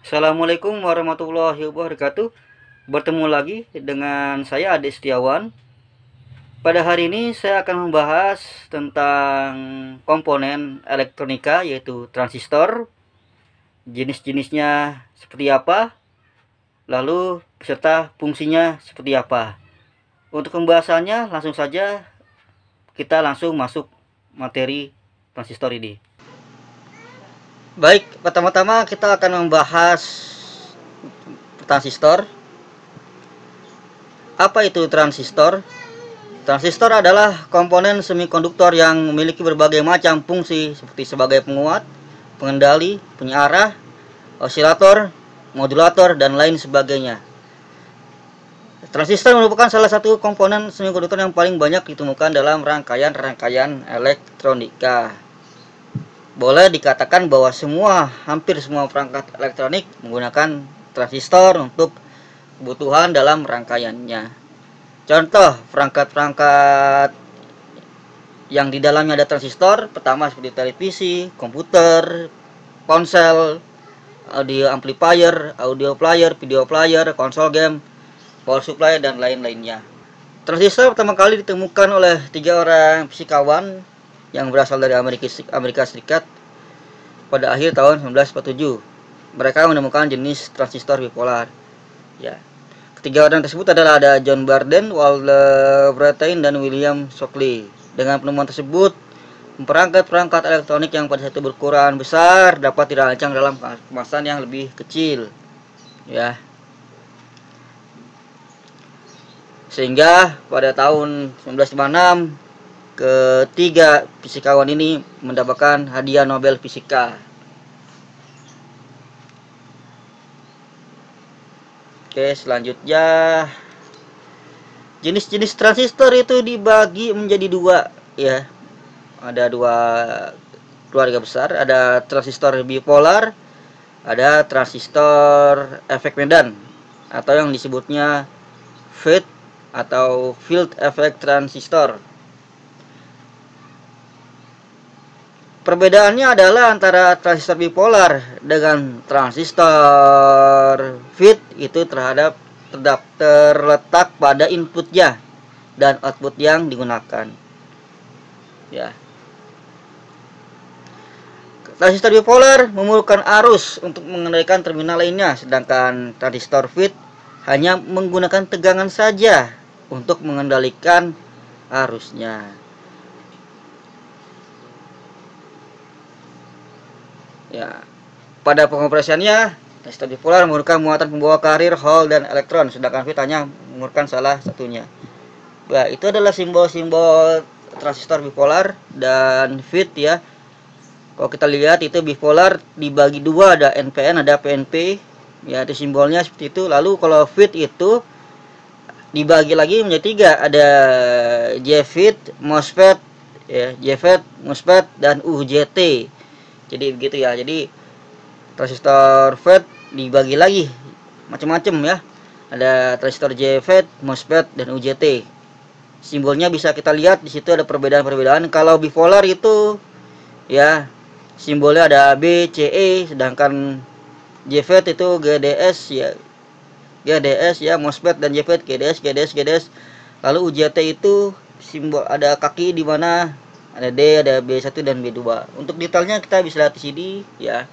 Assalamualaikum warahmatullahi wabarakatuh. Bertemu lagi dengan saya Ade Setiawan. Pada hari ini saya akan membahas tentang komponen elektronika, yaitu transistor, jenis-jenisnya seperti apa, lalu beserta fungsinya seperti apa. Untuk pembahasannya langsung saja kita langsung masuk materi transistor ini. Baik, pertama-tama kita akan membahas transistor. Apa itu transistor? Transistor adalah komponen semikonduktor yang memiliki berbagai macam fungsi seperti sebagai penguat, pengendali, penyearah, osilator, modulator, dan lain sebagainya. Transistor merupakan salah satu komponen semikonduktor yang paling banyak ditemukan dalam rangkaian-rangkaian elektronika. Boleh dikatakan bahwa hampir semua perangkat elektronik menggunakan transistor untuk kebutuhan dalam rangkaiannya. Contoh perangkat-perangkat yang di dalamnya ada transistor, pertama seperti televisi, komputer, ponsel, audio amplifier, audio player, video player, konsol game, power supply, dan lain-lainnya. Transistor pertama kali ditemukan oleh 3 orang fisikawan yang berasal dari Amerika Serikat pada akhir tahun 1947. Mereka menemukan jenis transistor bipolar. Ya. Ketiga orang tersebut adalah ada John Barden, Walter Brattain, dan William Shockley. Dengan penemuan tersebut, perangkat-perangkat elektronik yang pada satu berukuran besar dapat dirancang dalam kemasan yang lebih kecil. Ya. Sehingga pada tahun 1956 ketiga fisikawan ini mendapatkan hadiah Nobel Fisika. Oke, selanjutnya jenis-jenis transistor itu dibagi menjadi dua, ya. Ada dua keluarga besar, ada transistor bipolar, ada transistor efek Medan atau yang disebutnya FET atau field effect transistor. Perbedaannya adalah antara transistor bipolar dengan transistor FET itu terletak pada inputnya dan output yang digunakan. Ya. Transistor bipolar memerlukan arus untuk mengendalikan terminal lainnya, sedangkan transistor FET hanya menggunakan tegangan saja untuk mengendalikan arusnya. Ya, pada pengoperasiannya transistor bipolar memerlukan muatan pembawa carrier, Hall, dan elektron, sedangkan FET hanya memerlukan salah satunya. Ya, itu adalah simbol-simbol transistor bipolar dan FET, ya. Kalau kita lihat itu bipolar dibagi dua, ada NPN, ada PNP. Ya, itu simbolnya seperti itu. Lalu kalau FET itu dibagi lagi menjadi 3, ada JFET, MOSFET, ya, JFET, MOSFET, dan UJT. Jadi begitu ya. Jadi transistor FET dibagi lagi macam-macam, ya. Ada transistor JFET, MOSFET, dan UJT. Simbolnya bisa kita lihat di situ ada perbedaan-perbedaan. Kalau bipolar itu, ya, simbolnya ada B, C, E, sedangkan JFET itu GDS, ya. GDS, ya, MOSFET dan JFET GDS, GDS, GDS. Lalu UJT itu simbol ada kaki di mana ada D, ada B1 dan B2. Untuk detailnya kita bisa lihat di sini, ya.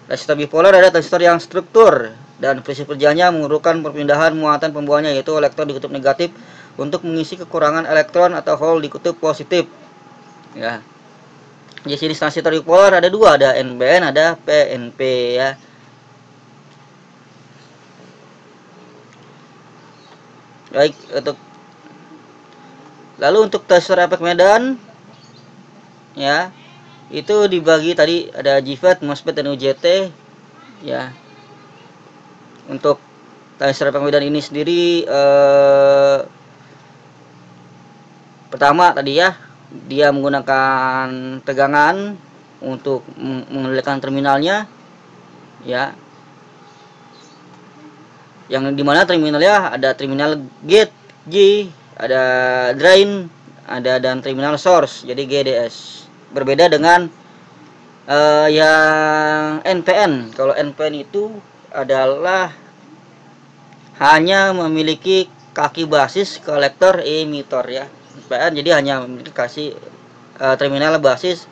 Transistor bipolar ada transistor yang struktur dan prinsip kerjanya memerlukan perpindahan muatan pembawanya, yaitu elektron di kutub negatif untuk mengisi kekurangan elektron atau hole di kutub positif. Ya. Jenis transistor bipolar ada 2, ada NPN, ada PNP, ya. Baik, untuk transistor efek Medan, ya, itu dibagi tadi ada JFET, MOSFET, dan UJT, ya. Untuk transistor efek Medan ini sendiri pertama tadi, ya, dia menggunakan tegangan untuk mengendalikan terminalnya, ya. Yang dimana terminalnya ada terminal gate G, ada drain, dan terminal source, jadi GDS. Berbeda dengan yang NPN. Kalau NPN itu adalah hanya memiliki kaki basis kolektor emitor ya. NPN jadi hanya memiliki terminal basis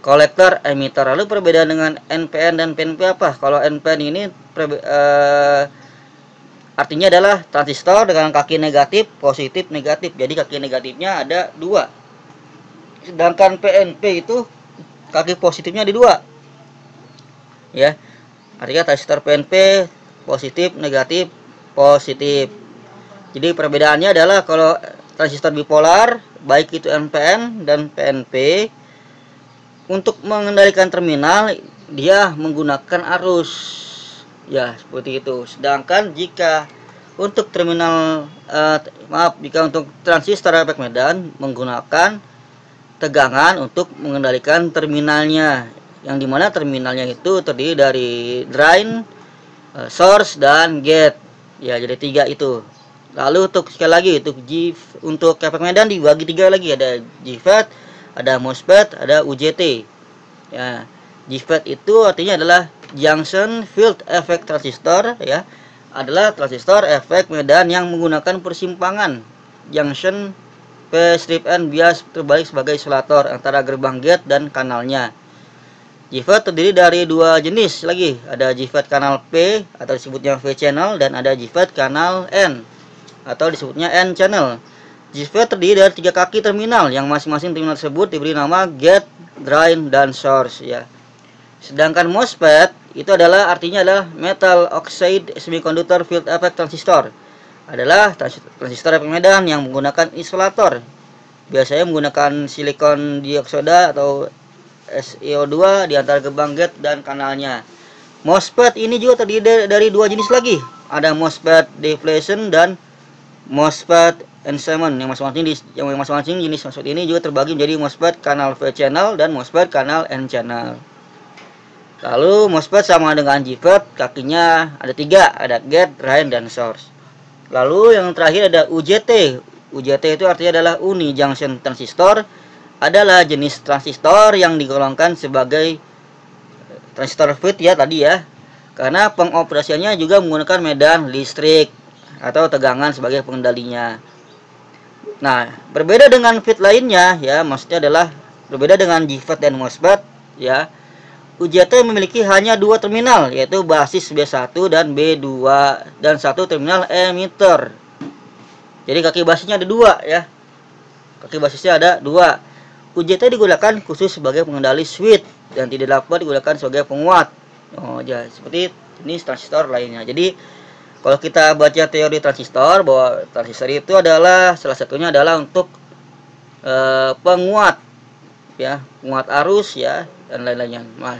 kolektor emitor. Lalu perbedaan dengan NPN dan PNP apa? Kalau NPN ini artinya adalah transistor dengan kaki negatif, positif, negatif. Jadi kaki negatifnya ada 2. Sedangkan PNP itu kaki positifnya ada 2. Ya. Artinya transistor PNP positif, negatif, positif. Jadi perbedaannya adalah kalau transistor bipolar, baik itu NPN dan PNP, untuk mengendalikan terminal dia menggunakan arus. Ya, seperti itu. Sedangkan jika untuk terminal jika untuk transistor efek Medan menggunakan tegangan untuk mengendalikan terminalnya, yang dimana terminalnya itu terdiri dari drain, source, dan gate. Ya, jadi 3 itu. Lalu sekali lagi untuk efek Medan dibagi 3 lagi, ada JFET, ada MOSFET, ada UJT. Ya, JFET itu artinya adalah Junction Field Effect Transistor, ya, adalah transistor efek Medan yang menggunakan persimpangan junction P-strip N bias terbalik sebagai isolator antara gerbang gate dan kanalnya. JFET terdiri dari 2 jenis lagi, ada JFET kanal P atau disebutnya V channel, dan ada JFET kanal N atau disebutnya N channel. JFET terdiri dari 3 kaki terminal yang masing-masing terminal tersebut diberi nama gate, drain, dan source ya. Sedangkan MOSFET itu artinya adalah metal oxide semiconductor field effect transistor. Adalah transistor efek Medan yang menggunakan isolator. Biasanya menggunakan silikon dioksida atau SiO2 di antara gerbang gate dan kanalnya. MOSFET ini juga terdiri dari 2 jenis lagi. Ada MOSFET depletion dan MOSFET enhancement. Yang masing-masing jenis MOSFET ini juga terbagi menjadi MOSFET kanal V channel dan MOSFET kanal N channel. Lalu MOSFET sama dengan JFET, kakinya ada 3, ada gate, drain, dan source. Lalu yang terakhir ada UJT. UJT itu artinya adalah uni junction transistor, adalah jenis transistor yang digolongkan sebagai transistor FET ya tadi ya. Karena pengoperasiannya juga menggunakan medan listrik atau tegangan sebagai pengendalinya. Nah, berbeda dengan FET lainnya ya, maksudnya adalah berbeda dengan JFET dan MOSFET ya. UJT memiliki hanya 2 terminal, yaitu basis B1 dan B2, dan 1 terminal emitter. Jadi kaki basisnya ada 2 ya. Kaki basisnya ada 2. UJT digunakan khusus sebagai pengendali switch dan tidak dapat digunakan sebagai penguat. Oh ya, seperti jenis transistor lainnya. Jadi kalau kita baca teori transistor, bahwa transistor itu adalah salah satunya adalah untuk penguat ya, penguat arus ya, dan lain-lainnya. Nah,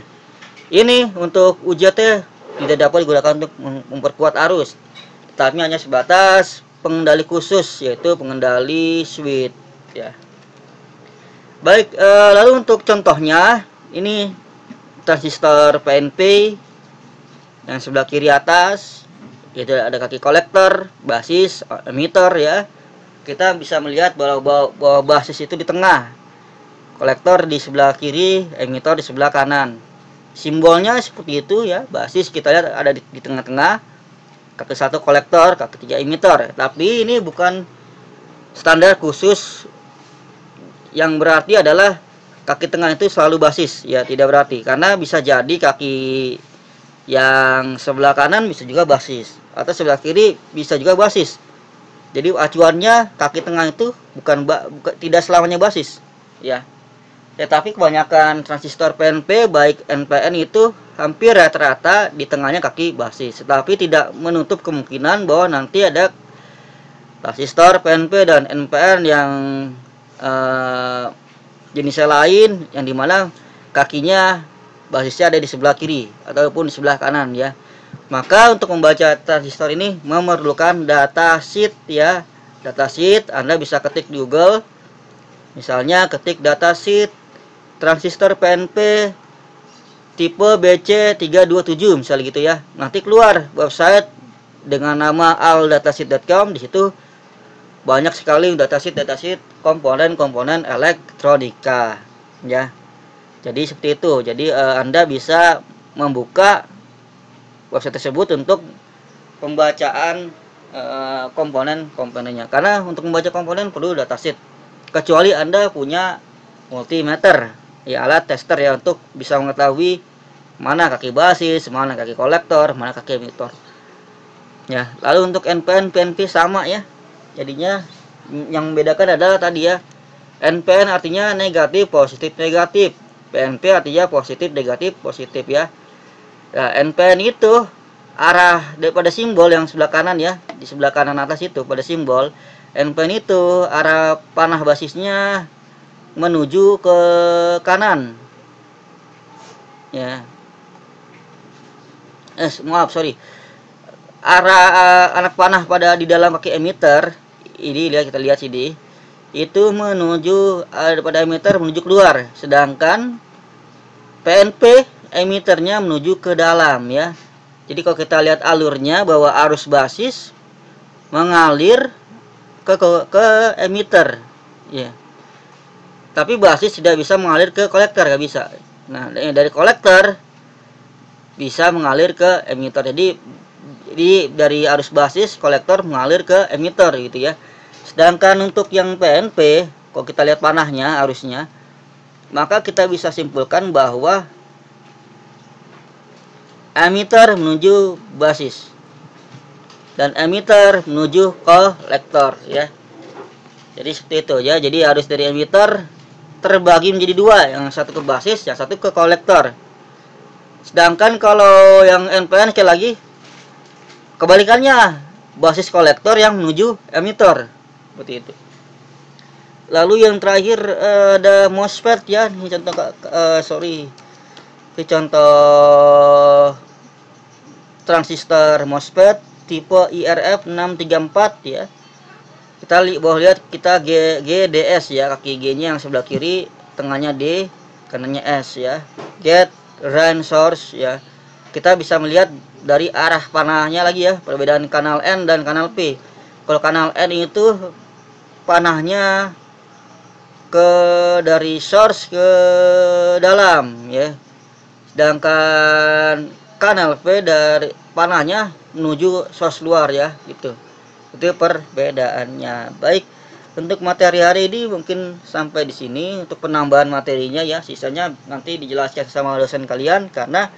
ini untuk UJT tidak dapat digunakan untuk memperkuat arus, tetapi hanya sebatas pengendali khusus, yaitu pengendali switch ya. Baik, lalu untuk contohnya ini transistor PNP yang sebelah kiri atas, itu ada kaki kolektor, basis, emitter ya. Kita bisa melihat bahwa basis itu di tengah, kolektor di sebelah kiri, emitter di sebelah kanan. Simbolnya seperti itu ya, basis kita lihat ada di tengah-tengah, kaki 1 kolektor, kaki 3 emitter. Tapi ini bukan standar khusus yang berarti adalah kaki tengah itu selalu basis ya, tidak berarti, karena bisa jadi kaki yang sebelah kanan bisa juga basis, atau sebelah kiri bisa juga basis. Jadi acuannya kaki tengah itu bukan tidak selamanya basis ya. Tetapi kebanyakan transistor PNP baik NPN itu hampir rata-rata di tengahnya kaki basis. Tetapi tidak menutup kemungkinan bahwa nanti ada transistor PNP dan NPN yang jenisnya lain, yang dimana kakinya basisnya ada di sebelah kiri ataupun di sebelah kanan ya. Maka untuk membaca transistor ini memerlukan datasheet ya. Datasheet Anda bisa ketik di Google. Misalnya ketik datasheet transistor PNP tipe BC327 misalnya gitu ya. Nanti keluar website dengan nama aldatasheet.com. Di situ banyak sekali datasheet komponen-komponen elektronika ya. Jadi seperti itu. Jadi Anda bisa membuka website tersebut untuk pembacaan komponen-komponennya. Karena untuk membaca komponen perlu datasheet. Kecuali Anda punya multimeter, ya alat tester ya untuk bisa mengetahui mana kaki basis, mana kaki kolektor, mana kaki emitor. Ya, lalu untuk NPN, PNP sama ya. Jadinya yang membedakan adalah tadi ya. NPN artinya negatif, positif, negatif. PNP artinya positif, negatif, positif ya. Nah, NPN itu arah daripada simbol yang sebelah kanan ya, di sebelah kanan atas itu pada simbol NPN itu arah panah basisnya menuju ke kanan ya. Maaf, sorry, arah anak panah pada di dalam kaki emitter ini lihat, kita lihat sini itu menuju pada emitter menuju keluar, sedangkan PNP emiternya menuju ke dalam ya. Jadi kalau kita lihat alurnya bahwa arus basis mengalir ke emitter ya. Tapi basis tidak bisa mengalir ke kolektor, nggak bisa. Nah, dari kolektor bisa mengalir ke emitter. Jadi dari arus basis kolektor mengalir ke emitter gitu ya. Sedangkan untuk yang PNP, kalau kita lihat panahnya, arusnya, maka kita bisa simpulkan bahwa emitter menuju basis dan emitter menuju kolektor ya. Jadi seperti itu ya. Jadi arus dari emitter terbagi menjadi dua, yang satu ke basis, yang satu ke kolektor. Sedangkan kalau yang NPN sekali lagi kebalikannya, basis kolektor yang menuju emitter seperti itu. Lalu yang terakhir ada MOSFET ya. Ini contoh ini contoh transistor MOSFET tipe IRF634 ya. Kita lihat kita GDS ya, kaki G-nya yang sebelah kiri, tengahnya D, kanannya S ya. Get drain source ya. Kita bisa melihat dari arah panahnya lagi ya, perbedaan kanal N dan kanal P. Kalau kanal N itu panahnya dari source ke dalam ya. Sedangkan kanal P dari panahnya menuju source luar ya, gitu. Itu perbedaannya. Baik, untuk materi hari ini mungkin sampai di sini untuk penambahan materinya ya. Sisanya nanti dijelaskan sama dosen kalian, karena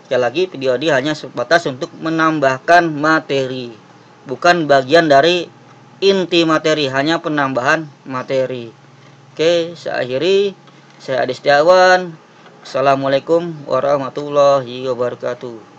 sekali lagi video ini hanya sebatas untuk menambahkan materi, bukan bagian dari inti materi, hanya penambahan materi. Oke, saya akhiri. Saya Adi Setiawan. Assalamualaikum warahmatullahi wabarakatuh.